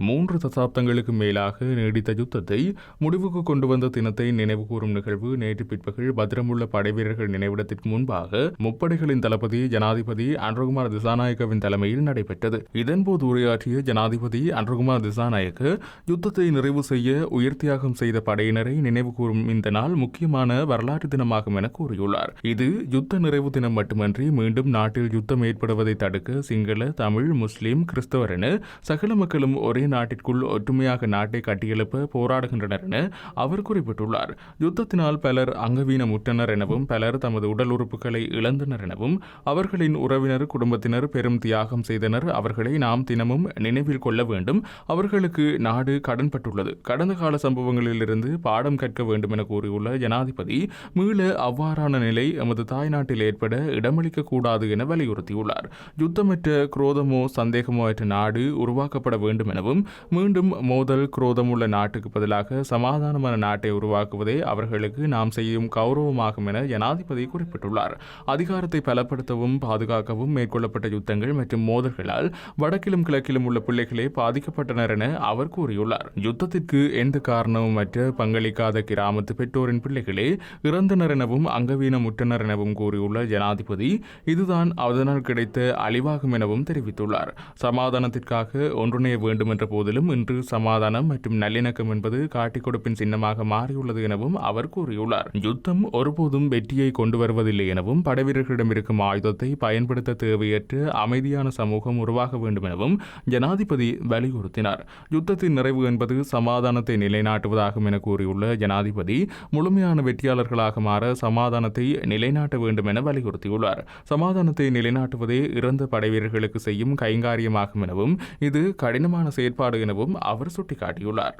3 தசாப்தங்களுக்கு மேலாக நீடித்த யுத்தத்தை முடிவுக்கு கொண்டு வந்த தினத்தை நினைவுகூரும் நிகழ்வு நேற்று பிற்பகல் பத்திரமுள்ள படைவீரர்கள் நினைவிடத்திற்கு முன்பாக முப்படைகளின் தளபதி ஜனாதிபதி அன்ருகுமார் திசாநாயக்கவின் தலைமையில் நடைபெற்றது. இதன்போது உரையாற்றிய ஜனாதிபதி அன்ருகுமார் திசாநாயக்க யுத்தத்தை நிறைவு செய்ய உயிர் தியாகம் செய்த படையினரை நினைவுகூரும் இந்த நாள் முக்கியமான வரலாற்று தினமாகும் என கூறியுள்ளார். இது யுத்த நிறைவு தினம் மட்டுமன்றி மீண்டும் நாட்டில் யுத்தம் ஏற்படுவதை தடுக்க சிங்கள, தமிழ், முஸ்லிம், கிறிஸ்தவர் என சகல மக்களும் ஒரே நாட்டிற்குள் ஒற்றுமையாக நாட்டை கட்டியெழுப்ப போராடுகின்றனர் என அவர் குறிப்பிட்டுள்ளார். யுத்தத்தினால் பலர் அங்கவீனமுற்றனர் எனவும் பலர் தமது உடல் உறுப்புகளை இழந்தனர் எனவும் அவர்களின் உறவினர், குடும்பத்தினர் பெரும் தியாகம் செய்தனர். அவர்களை நாம் தினமும் நினைவில் கொள்ள வேண்டும். அவர்களுக்கு நாடு கடன்பட்டுள்ளது. கடந்த கால சம்பவங்களிலிருந்து பாடம் கற்க வேண்டும் என கூறியுள்ள ஜனாதிபதி மீள அவ்வாறான நிலை எமது தாய்நாட்டில் ஏற்பட இடமளிக்க கூடாது என வலியுறுத்தியுள்ளார். யுத்தமற்ற, குரோதமோ சந்தேகமோ அற்ற நாடு உருவாக்கப்பட வேண்டும் எனவும் மீண்டும் மோதல், குரோதம் உள்ள நாட்டுக்கு பதிலாக சமாதானமான நாட்டை உருவாக்குவதே அவர்களுக்கு நாம் செய்யும் கௌரவமாகும் என ஜனாதிபதி குறிப்பிட்டுள்ளார். அதிகாரத்தை பலப்படுத்தவும் பாதுகாக்கவும் மேற்கொள்ளப்பட்ட யுத்தங்கள் மற்றும் மோதல்களால் வடக்கிலும் கிழக்கிலும் உள்ள பிள்ளைகளே பாதிக்கப்பட்டனர் என அவர் கூறியுள்ளார். யுத்தத்திற்கு எந்த காரணமும் மற்ற பங்களிக்காத கிராமத்து பெற்றோரின் பிள்ளைகளே இறந்தனர் எனவும் அங்கவீனமுற்றனர் எனவும் கூறியுள்ள ஜனாதிபதி இதுதான் அதனால் கிடைத்த அழிவாகும் எனவும் தெரிவித்துள்ளார். சமாதானத்திற்காக ஒன்றிணைய வேண்டும் என்ற போதிலும் இன்று சமாதானம் மற்றும் நல்லிணக்கம் என்பது காட்டிக் கொடுப்பின் சின்னமாக மாறியுள்ளது எனவும் அவர் கூறியுள்ளார். யுத்தம் ஒருபோதும் வெற்றியை கொண்டு வருவதில்லை எனவும் படைவீரர்களிடம் இருக்கும் ஆயுதத்தை பயன்படுத்த தேவையற்ற அமைதியான சமூகம் உருவாக வேண்டும் எனவும் ஜனாதிபதி வலியுறுத்தினார். யுத்தத்தின் நிறைவு என்பது சமாதானத்தை நிலைநாட்டுவதாகும் என கூறியுள்ள ஜனாதிபதி முழுமையான வெற்றியாளர்களாக மாற சமாதானத்தை நிலைநாட்ட வேண்டும் என வலியுறுத்தியுள்ளார். சமாதானத்தை நிலைநாட்டுவதே இறந்த படைவீரர்களுக்கு செய்யும் கைங்காரியமாகும் எனவும் இது கடினமான செயற்பாடு எனவும் அவர் சுட்டிக்காட்டியுள்ளார்.